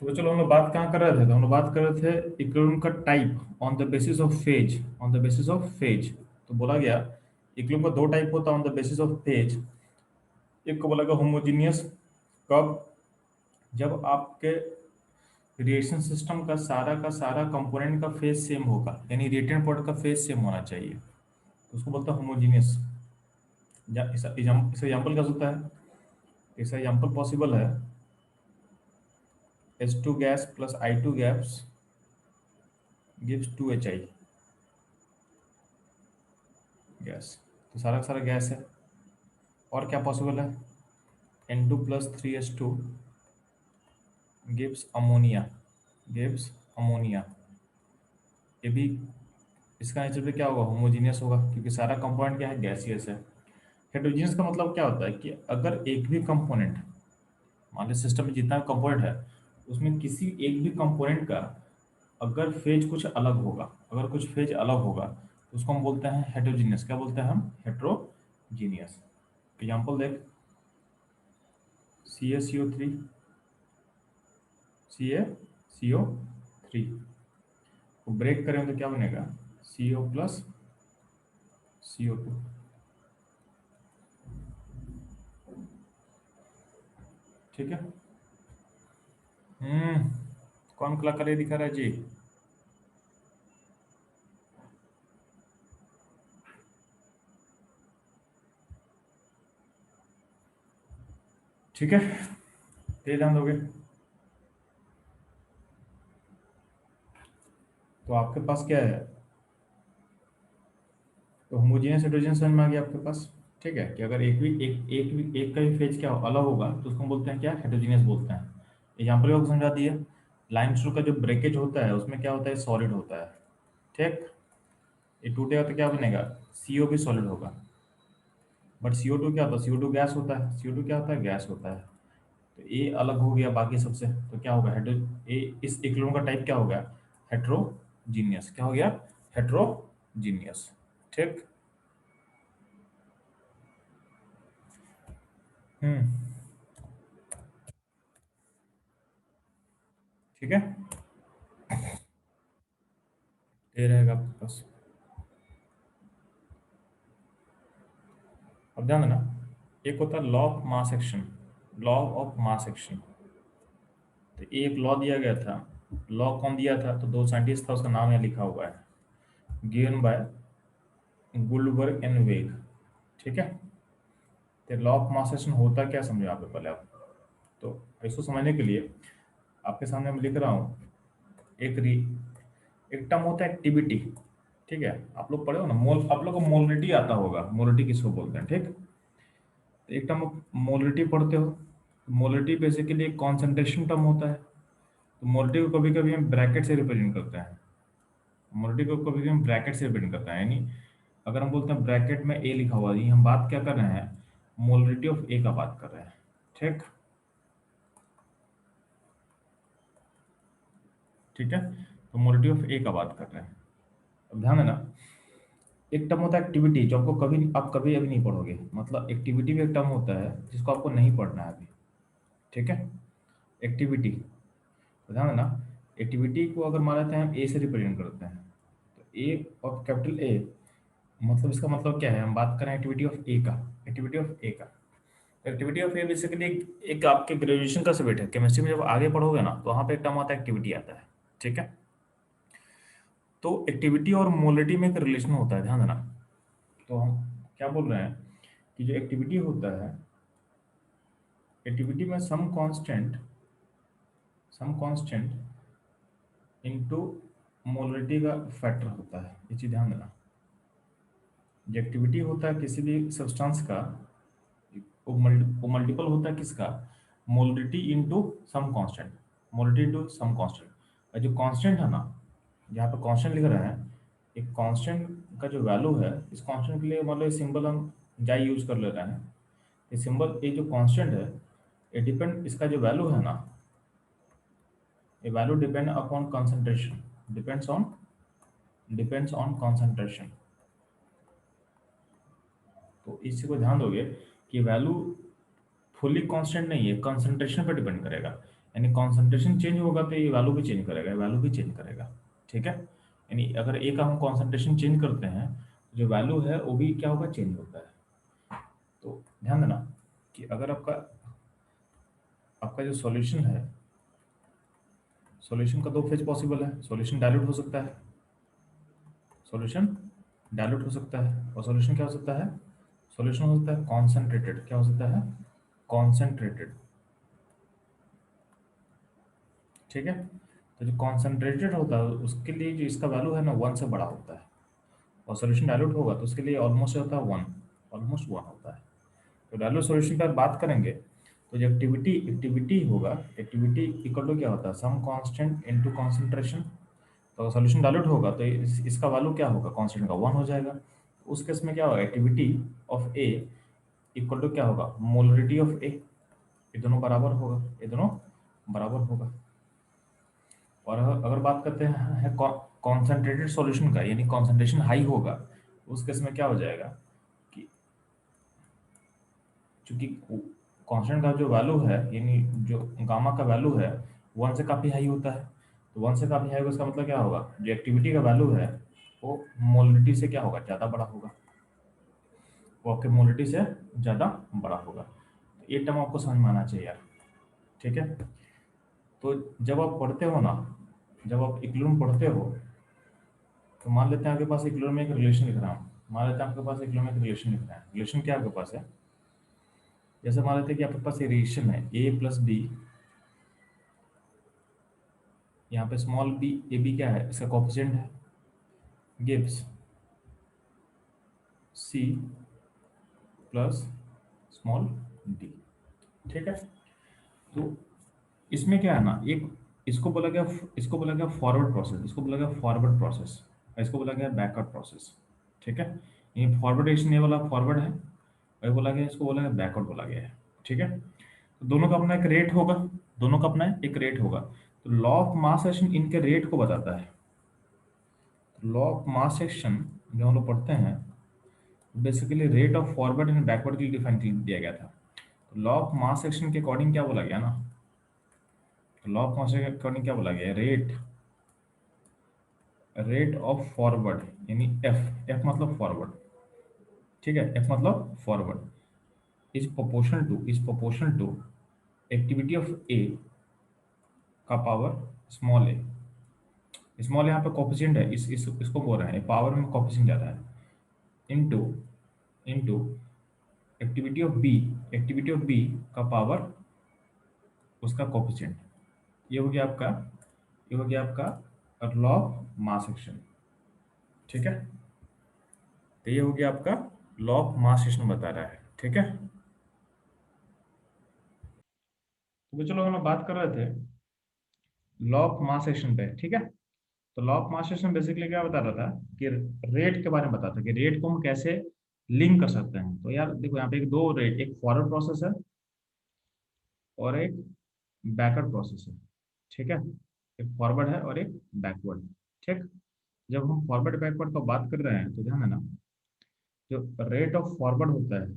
तो चलो हम लोग बात कहाँ कर रहे थे, तो हम लोग बात कर रहे थे इक्विलिब्रियम का type on the basis of phase, on the basis of phase. तो बोला गया इक्विलिब्रियम का दो टाइप होता है on the basis of phase. एक को बोला गया होमोजीनियस, कब, जब आपके रिएक्शन सिस्टम का सारा कंपोनेंट का फेज सेम होगा, यानी रिएक्टेंट प्रोडक्ट का फेज सेम होना चाहिए, तो उसको बोलते हैं होमोजीनियस। इसका एग्जाम्पल क्या होता है, इसका एग्जाम्पल पॉसिबल है H2 gas plus I2 gas gives 2HI gas. तो सारा का सारा गैस है। और क्या पॉसिबल है, N2 plus 3H2 gives ammonia, gives ammonia. ये भी इसका नेचर भी क्या होगा, होमोजीनियस होगा, क्योंकि सारा कंपोनेंट क्या है, गैसियस है। हेटेरोजीनियस का मतलब क्या होता है कि अगर एक भी कंपोनेंट, मान लीजिए सिस्टम में जितना कंपोनेंट है उसमें किसी एक भी कंपोनेंट का अगर फेज कुछ अलग होगा, अगर कुछ फेज अलग होगा तो उसको हम बोलते हैं हेटेरोजीनियस। क्या बोलते हैं हम, हेटेरोजीनियस। एग्जाम्पल देख, CaCO3, CaCO3 को ब्रेक करें तो क्या बनेगा, CO प्लस CO2। ठीक है। कौन कलाकारी दिखा रहा है जी। ठीक है, ये ध्यान दोगे तो आपके पास क्या है, तो होमोजेनियस हेटेरोजेनियस समझ में आ गया आपके पास। ठीक है, कि अगर एक का भी फेज क्या अलग होगा तो उसको हम बोलते हैं क्या, हेटेरोजेनियस बोलते हैं। एग्जाम्पल आपको समझा दिया, लाइम स्क्रू का जो ब्रेकेज होता है उसमें क्या होता है, सॉलिड होता है। ठीक, ये टूटेगा तो क्या बनेगा, CO भी सॉलिड होगा। बट CO2 क्या होता है, CO2 गैस होता है, CO2 क्या होता है, गैस होता है। तो ये अलग हो गया बाकी सबसे, तो क्या होगा, हेट्रो ये इस इक्विलिब्रियम का टाइप क्या हो गया, हेट्रोजीनियस। क्या हो गया, हेट्रोजीनियस। ठीक। हम्म। ठीक है, ये रहेगा आपके पास। अब ध्यान देना, एक होता है law of mass action, law of mass action. तो एक लॉ दिया गया था, लॉ कौन दिया था, तो दो साइंटिस्ट था, उसका नाम यहाँ लिखा हुआ है, गिवन बाय गुल्डबर्ग एंड वेग। ठीक है। तो लॉ ऑफ मास एक्शन होता क्या, समझो यहाँ पे पहले आप। तो इसको समझने के लिए आपके सामने मैं लिख रहा हूँ, एक री एक टर्म होता है एक्टिविटी। ठीक है, आप लोग पढ़े हो ना, मोल, आप लोग को मोलरिटी आता होगा, मोलरिटी किसको बोलते हैं। ठीक, तो एक टर्म मोलरिटी पढ़ते हो। मोलरिटी बेसिकली एक कॉन्सेंट्रेशन टर्म होता है। तो मोलरिटी को कभी कभी हम ब्रैकेट से रिप्रेजेंट करते हैं, मोलरिटी को कभी कभी हम ब्रैकेट से रिप्रेजेंट करते हैं, यानी अगर हम बोलते हैं ब्रैकेट में ए लिखा हुआ है, ये हम बात क्या कर रहे हैं, मोलरिटी ऑफ ए का बात कर रहे हैं। ठीक, ठीक है, तो मोलरिटी ऑफ ए का बात कर रहे हैं। अब ध्यान देना, एक टर्म होता है एक्टिविटी, जो आपको कभी आप कभी अभी नहीं पढ़ोगे, मतलब एक्टिविटी भी एक टर्म होता है जिसको आपको नहीं पढ़ना है अभी। ठीक है, एक्टिविटी, तो ध्यान देना, एक्टिविटी को अगर मान लेते हैं हम ए से रिप्रेजेंट करते हैं, तो ए और कैपिटल ए, मतलब इसका मतलब क्या है, हम बात करें एक्टिविटी ऑफ ए का, एक्टिविटी ऑफ ए का। एक्टिविटी ऑफ ए बेसिकली एक आपके ग्रेजुएशन का सब्जेक्ट है, केमिस्ट्री में जब आगे पढ़ोगे ना तो वहाँ पे एक टर्म आता है एक्टिविटी आता है। ठीक है, तो एक्टिविटी और मोलिटी में एक रिलेशन होता है, ध्यान देना। तो हम क्या बोल रहे हैं कि जो एक्टिविटी होता है, एक्टिविटी में सम कांस्टेंट इनटू मोलरिटी का फैक्टर होता है, ये चीज ध्यान देना। जो एक्टिविटी होता है किसी भी सब्सटेंस का, वो मल्टीपल होता है किसका, molarity into some constant, molarity into some constant. और जो कांस्टेंट है ना, जहाँ पे कांस्टेंट लिख रहे हैं, एक कांस्टेंट का जो वैल्यू है, इस कांस्टेंट के लिए मतलब सिंबल हम जाई यूज कर ले रहे हैं। ये सिंबल, ये जो कांस्टेंट है, ये डिपेंड, इसका जो वैल्यू है ना, ये value depend upon concentration, depends on concentration. तो इसी को ध्यान दोगे कि वैल्यू फुली कांस्टेंट नहीं है, कंसंट्रेशन पर डिपेंड करेगा। यानी कॉन्सेंट्रेशन चेंज होगा तो ये वैल्यू भी चेंज करेगा, वैल्यू भी चेंज करेगा। ठीक है, यानी अगर ए का हम कॉन्सेंट्रेशन चेंज करते हैं तो जो वैल्यू है वो भी क्या होगा, चेंज होता है। तो ध्यान देना कि अगर आपका आपका जो सॉल्यूशन है, सॉल्यूशन का दो फेज पॉसिबल है। सॉल्यूशन डाइल्यूट हो सकता है, सॉल्यूशन डाइल्यूट हो सकता है, और सॉल्यूशन क्या हो सकता है, सॉल्यूशन हो सकता है कॉन्सेंट्रेटेड। क्या हो सकता है, कॉन्सेंट्रेटेड। ठीक है, तो जो कॉन्सेंट्रेटेड होता है उसके लिए जो इसका वैल्यू है ना 1 से बड़ा होता है, और सॉल्यूशन डाइल्यूट होगा तो उसके लिए ऑलमोस्ट होता है 1, ऑलमोस्ट 1 होता है। तो डाइल्यूट सॉल्यूशन पर बात करेंगे तो जो एक्टिविटी एक्टिविटी होगा, एक्टिविटी इक्वल टू क्या होता है, सम कांस्टेंट इनटू कंसंट्रेशन। तो सॉल्यूशन डाइल्यूट होगा तो इसका वैल्यू क्या होगा, कांस्टेंट का 1 हो जाएगा। उस केस में क्या होगा, activity of A equal to क्या होगा, मोलरिटी ऑफ ए। ये दोनों बराबर होगा, ये दोनों बराबर होगा। और अगर बात करते हैं कॉन्सेंट्रेटेड सॉल्यूशन का, यानी कॉन्सेंट्रेशन हाई होगा, उस केस में क्या हो जाएगा कि चूंकि कांस्टेंट का जो वैल्यू है, यानी जो गामा का वैल्यू है 1 से काफ़ी हाई होता है। तो 1 से काफ़ी हाई होगा, इसका मतलब क्या होगा, जो एक्टिविटी का वैल्यू है वो मोलरिटी से क्या होगा, ज़्यादा बड़ा होगा। वो आपके मोलरिटी से ज़्यादा बड़ा होगा। तो ये टर्म आपको समझ में आना चाहिए यार। ठीक है, तो जब आप पढ़ते हो ना, जब आप इक्विलिब्रियम पढ़ते हो, तो मान लेते हैं आपके पास इक्विलिब्रियम में एक रिलेशन लिख रहा हूँ। मान लेते हैं आपके पास इक्विलिब्रियम में एक रिलेशन लिख रहा है। रिलेशन क्या आपके पास है, जैसे मान लेते हैं कि आपके पास ये रिलेशन है ए प्लस बी। यहाँ पे स्मॉल बी, ए बी क्या है, इसका कोफिशिएंट है, gives C plus small D. ठीक है, तो इसमें क्या है ना, एक इसको बोला गया फॉरवर्ड प्रोसेस, इसको बोला गया फॉरवर्ड प्रोसेस, और इसको बोला गया बैकवर्ड प्रोसेस। ठीक है, ये फॉरवर्ड रिएक्शन, ये वाला फॉरवर्ड है, और ये बोला गया, इसको बोला गया बैकवर्ड बोला गया है। ठीक है, तो दोनों का अपना एक रेट होगा, दोनों का अपना एक रेट होगा। तो लॉ ऑफ मास एक्शन इनके रेट को बताता है। लॉ ऑफ मास एक्शन जो हम लोग पढ़ते हैं, basically rate of forward and backward के लिए डिफाइन दिया गया था। तो लॉ ऑफ मास एक्शन के अकॉर्डिंग क्या बोला गया ना, तो लॉ ऑफ मास एक्शन के अकॉर्डिंग क्या बोला गया, रेट रेट ऑफ फॉरवर्ड, यानी एफ, एफ मतलब फॉरवर्ड। ठीक है, एफ मतलब forward is proportional to activity of A का पावर स्मॉल ए। स्मॉल यहाँ पे कोफिशिएंट है, इसको बोल रहे हैं, पावर में कोफिशिएंट ज़्यादा है, into into activity of B का पावर उसका कोफिशिएंट। ये हो गया आपका ये हो गया आपका लॉ ऑफ मास एक्शन। ठीक है, तो ये हो गया आपका लॉ ऑफ मास एक्शन बता रहा है। ठीक है, तो चलो हम लोग बात कर रहे थे लॉ ऑफ मास एक्शन पे। ठीक है, तो law of mass action basically क्या बता रहा था कि रेट के बारे में बताता था, कि रेट को हम कैसे लिंक कर सकते हैं। तो यार देखो, यहाँ पे एक दो रेट, एक फॉरवर्ड प्रोसेस है और एक बैकवर्ड प्रोसेस है। ठीक है, एक फॉरवर्ड है और एक बैकवर्ड। ठीक, जब हम फॉरवर्ड बैकवर्ड का बात कर रहे हैं तो ध्यान देना, जो रेट ऑफ फॉरवर्ड होता है,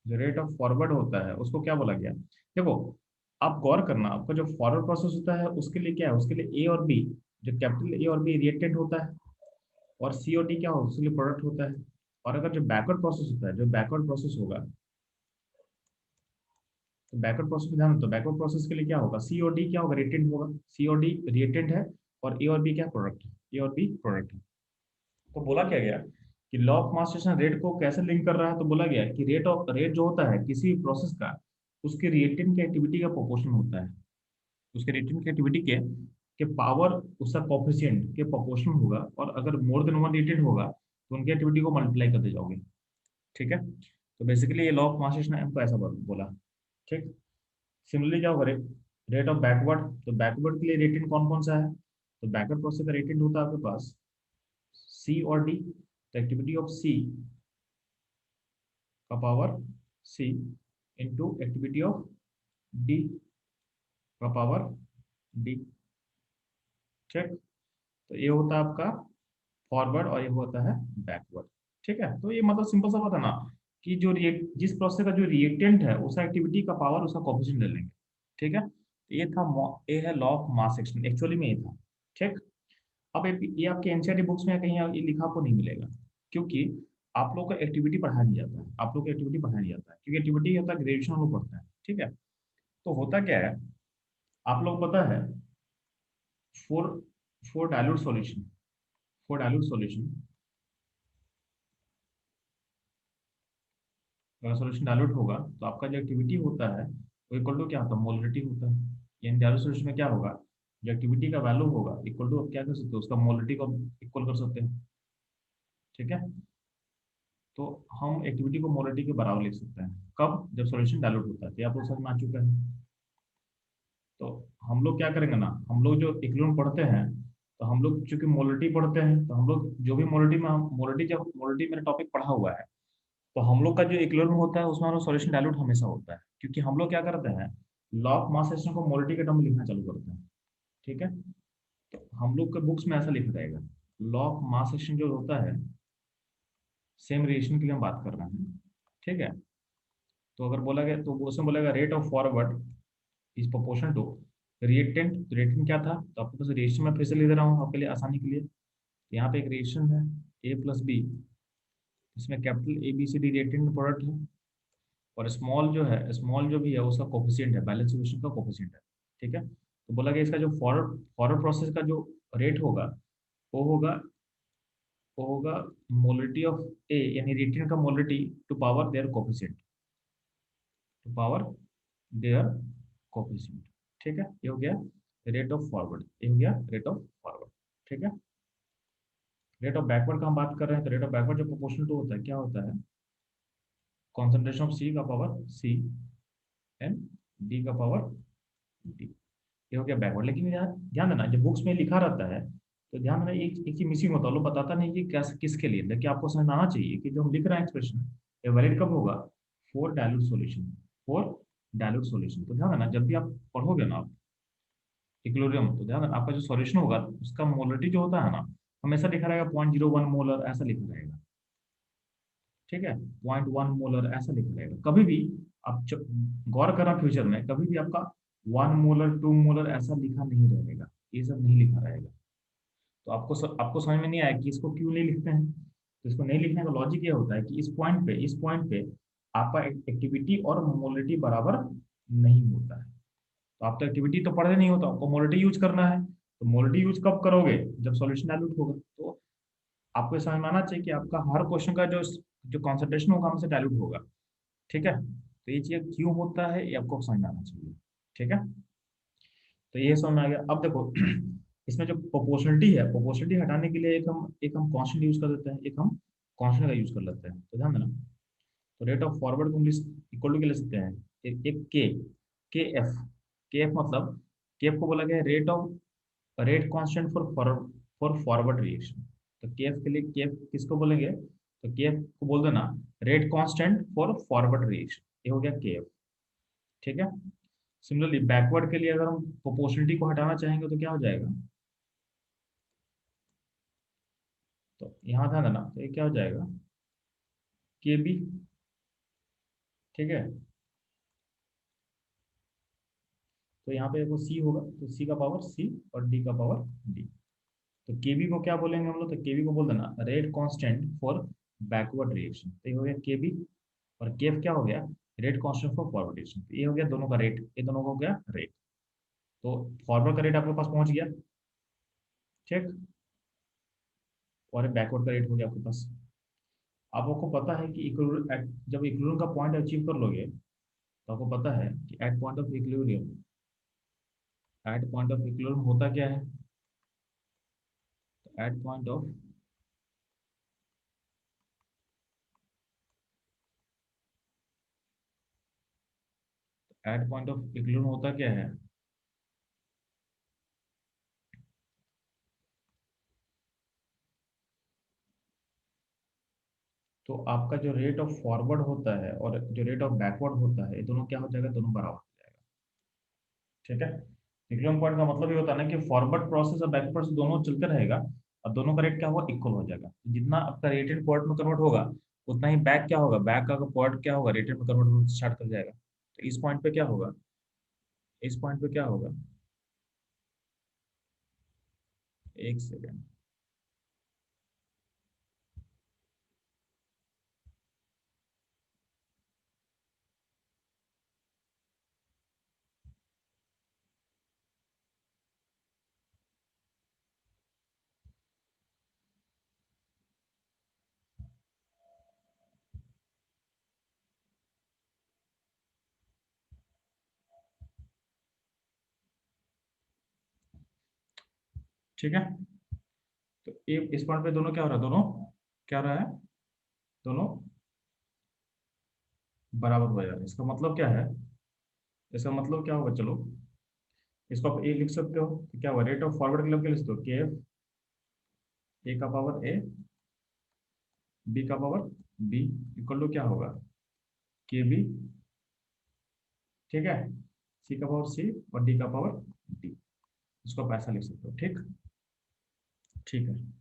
जो रेट ऑफ फॉरवर्ड होता है उसको क्या बोला गया, देखो आप गौर करना, आपका जो फॉरवर्ड प्रोसेस होता है उसके लिए क्या है, उसके लिए ए और बी, जो कैपिटल ए और बी रिएक्टेंट होता है, और सी और डी क्या होगा, उसके लिए प्रोडक्ट होता है। और अगर जो बैकवर्ड प्रोसेस होता है, जो बैकवर्ड प्रोसेस होगा, तो बैकवर्ड प्रोसेस में ध्यान दो, बैकवर्ड प्रोसेस के लिए क्या होगा, सी और डी क्या होगा, रिएक्टेंट होगा। सी और डी रिएक्टेंट है, और ए और बी क्या प्रोडक्ट है, ए और बी प्रोडक्ट है। तो बोला क्या गया कि law of mass action rate को कैसे लिंक कर रहा है, तो बोला गया कि रेट जो होता है किसी प्रोसेस का, उसके रिएक्टेंट की एक्टिविटी का प्रोपोर्शन होता है। उसके रिएक्टेंट की एक्टिविटी के पावर उसका कोफिशिएंट के प्रोपोर्शन होगा, और अगर मोर देन वन रिएक्टेंट होगा तो उनकी एक्टिविटी को मल्टीप्लाई करते जाओगे। ठीक है, तो बेसिकली ये लॉ ऑफ मास एक्शन हमको ऐसा बोला। ठीक, सिमिलरली क्या होगा, रेट ऑफ बैकवर्ड, तो बैकवर्ड के लिए रेटेंट कौन कौन सा है, तो बैकवर्ड प्रोसेस का रेटेंट होता है आपके पास सी और डी। तो एक्टिविटी ऑफ सी का power C into activity of D का पावर डी। ठीक, तो ये होता है आपका फॉरवर्ड और ये होता है बैकवर्ड। ठीक है, तो ये मतलब सिंपल सा बात है ना, कि जो रिएक्ट जिस प्रोसेस का जो रिएक्टेंट है उसका एक्टिविटी का पावर उसका कोफिशिएंट ले लेंगे। ठीक है, तो ये था ये है law of mass action, actually में ये था। ठीक। अब ये आपके एनसीईआरटी बुक्स में कहीं ये लिखा आपको नहीं मिलेगा, क्योंकि आप लोग को एक्टिविटी पढ़ाया नहीं जाता है, आप लोग को एक्टिविटी पढ़ाया नहीं जाता है, क्योंकि एक्टिविटी होता है ग्रेजुएशन लोग पढ़ते हैं। ठीक है। तो होता क्या है, आप लोग पता है, four four dilute solution, four dilute solution, अगर सॉल्यूशन डायल्यूट होगा तो आपका जो एक्टिविटी होता है वो इक्वल टू क्या होता है, मोलरिटी होता है। यानी डायल्यूट सॉल्यूशन में क्या होगा, जो एक्टिविटी का वैल्यू होगा इक्वल टू, आप क्या कर सकते हो, उसका मोलरिटी को इक्वल कर सकते हैं। ठीक है। तो हम एक्टिविटी को मोलरिटी के बराबर लिख सकते हैं, कब, जब सॉल्यूशन डायल्यूट होता है। तो आप लोग समझ में आ चुका है। तो हम लोग क्या करेंगे ना, हम लोग जो इक्विलिब्रियम पढ़ते हैं, तो हम लोग चूंकि मोलरिटी पढ़ते हैं, तो हम लोग जो भी मोलरिटी में, हम मोलरिटी, जब मोलरिटी मेरा टॉपिक पढ़ा हुआ है, तो हम लोग का जो इक्विलिब्रियम होता है उसमें हम लोग सॉल्यूशन डायल्यूट हमेशा होता है, क्योंकि हम लोग क्या करते हैं, लॉ ऑफ मास एक्शन को मोलरिटी के टर्म में लिखना चालू करते हैं। ठीक है। तो हम लोग के बुक्स में ऐसा लिखा रहेगा, लॉ ऑफ मास एक्शन जो होता है, सेम रिएक्शन के लिए हम बात कर रहे हैं। ठीक है। तो अगर बोला गया तो उसमें बोलेगा rate of forward is proportional to reactant. तो रिएक्टेंट क्या था, तो आपके पास रिएक्शन में फिर से ले दे रहा हूँ आपके लिए आसानी के लिए। यहाँ पे एक रिएक्शन है ए प्लस बी, इसमें capital A B C D reactant product है, और स्मॉल जो है, स्मॉल जो भी है उसका कोफिशिएंट है, बैलेंस इक्वेशन का कोफिशिएंट है। ठीक है। तो बोला गया इसका जो फॉरवर्ड फॉरवर्ड प्रोसेस का जो रेट होगा, वो होगा वो होगा मोलरिटी ऑफ ए, यानी रिएक्टेंट का molarity to power their coefficient, to power their coefficient. ठीक है। ये हो गया रेट ऑफ फॉरवर्ड, ये हो गया रेट ऑफ फॉरवर्ड। ठीक है। रेट ऑफ बैकवर्ड का हम बात कर रहे हैं, तो रेट ऑफ बैकवर्ड जो प्रोपोर्शनल टू होता है, क्या होता है, कॉन्सेंट्रेशन ऑफ सी का पावर सी एंड डी का पावर डी। ये हो गया बैकवर्ड। लेकिन यार ध्यान देना, जब बुक्स में लिखा रहता है तो ध्यान देना, एक चीज मिसिंग होता है, लोग बताता नहीं कि कैसे, किसके लिए। लेकिन आपको समझ में आना चाहिए कि जो हम लिख रहे हैं एक्सप्रेशन, ये वैलिड कब होगा, four dilute solution, four dilute solution. तो ध्यान देना, जब भी आप पढ़ोगे ना आप इक्विलिब्रियम, तो ध्यान देना आपका जो सॉल्यूशन होगा उसका मोलरिटी जो होता है ना, हमेशा लिखा रहेगा 0.01 मोलर, ऐसा लिखा रहेगा। ठीक है। 0.1 मोलर ऐसा लिखा रहेगा। कभी भी आप गौर करना, फ्यूचर में कभी भी आपका 1 मोलर 2 मोलर ऐसा लिखा नहीं रहेगा, ये सब नहीं लिखा रहेगा। तो आपको समझ में नहीं आया कि इसको क्यों नहीं लिखते हैं। तो इसको नहीं लिखने का लॉजिक ये होता है कि इस पॉइंट पे आपका एक्टिविटी और मोलरिटी बराबर नहीं होता है। तो आप तो एक्टिविटी तो पढ़े नहीं होता, आपको मोलरिटी यूज करना है। तो मोलरिटी यूज कब करोगे, जब सॉल्यूशन डायल्यूट होगा। तो आपको ये समझ में आना चाहिए कि आपका हर क्वेश्चन का जो जो कॉन्सेंट्रेशन होगा हमसे डायल्यूट होगा। ठीक है। तो ये चीज क्यों होता है ये आपको समझ में आना चाहिए। ठीक है। तो ये समझ में आ गया। अब देखो इसमें जो प्रोपोर्शनलिटी है, प्रोपोर्शनलिटी हटाने के लिए एक हम कांस्टेंट यूज कर देते हैं, एक हम कांस्टेंट का यूज कर लेते हैं। तो ध्यान देना, तो रेट ऑफ फॉरवर्ड को हम इक्वल टू के ले सकते हैं, एक के एफ मतलब, के एफ को बोला गया है rate constant for forward reaction. तो के एफ के लिए, के एफ किसको बोलेंगे, तो के एफ को बोल देना rate constant for forward reaction, ये हो गया के एफ। ठीक है। सिमिलरली बैकवर्ड के लिए अगर हम प्रोपोर्शनलिटी को हटाना चाहेंगे तो क्या हो जाएगा, तो यहाँ ध्यान देना, तो ये क्या हो जाएगा, के बी। ठीक है। तो यहाँ पे वो सी होगा, तो सी का पावर सी और डी का पावर डी। तो केबी को क्या बोलेंगे हम लोग, तो केबी को बोल देना rate constant for backward reaction. तो ये हो गया केबी, और केफ क्या हो गया, rate constant for forward reaction. तो ये हो गया दोनों का रेट, ये दोनों का हो गया रेट। तो फॉरवर्ड का रेट आपके पास पहुंच गया। ठीक। और बैकवर्ड का रेट हो गया आपके पास। अब आपको पता है कि जब इक्विलिब्रियम का पॉइंट अचीव कर लोगे, तो आपको पता है कि एट पॉइंट ऑफ इक्विलिब्रियम होता क्या है, एट पॉइंट ऑफ इक्विलिब्रियम होता क्या है, तो आपका जो रेट ऑफ फॉरवर्ड होता है और जो रेट ऑफ बैकवर्ड होता है, ये दोनों क्या हो जाएगा, दोनों बराबर हो जाएगा। ठीक है। इक्विलिब्रियम पॉइंट का मतलब ये होता है ना कि फॉरवर्ड प्रोसेस और बैकवर्ड प्रोसेस दोनों चलते रहेगा, और दोनों का रेट क्या होगा, इक्वल हो जाएगा। जितना आपका रेट इन पॉइंट में कन्वर्ट होगा, उतना ही बैक क्या होगा, बैक का पॉइंट क्या होगा, रेटेड में कन्वर्ट होना स्टार्ट कर जाएगा। तो इस पॉइंट पे क्या होगा, इस पॉइंट पे क्या होगा? एक सेकेंड। ठीक है, तो ये इस पॉइंट पे दोनों क्या हो रहा है? दोनों क्या हो रहा है? दोनों बराबर हो जा रहे हैं। इसका मतलब क्या है? इसका मतलब क्या होगा? चलो, इसको आप ए लिख सकते हो, तो क्या होगा? रेट ऑफ फॉरवर्ड के लिए क्या लिख सकते हो? के एफ, ए का पावर ए, बी का पावर बी, इक्वल टू क्या होगा? के बी। ठीक है, सी का पावर सी और डी का पावर डी। इसको आप ऐसा लिख सकते हो। ठीक, ठीक है।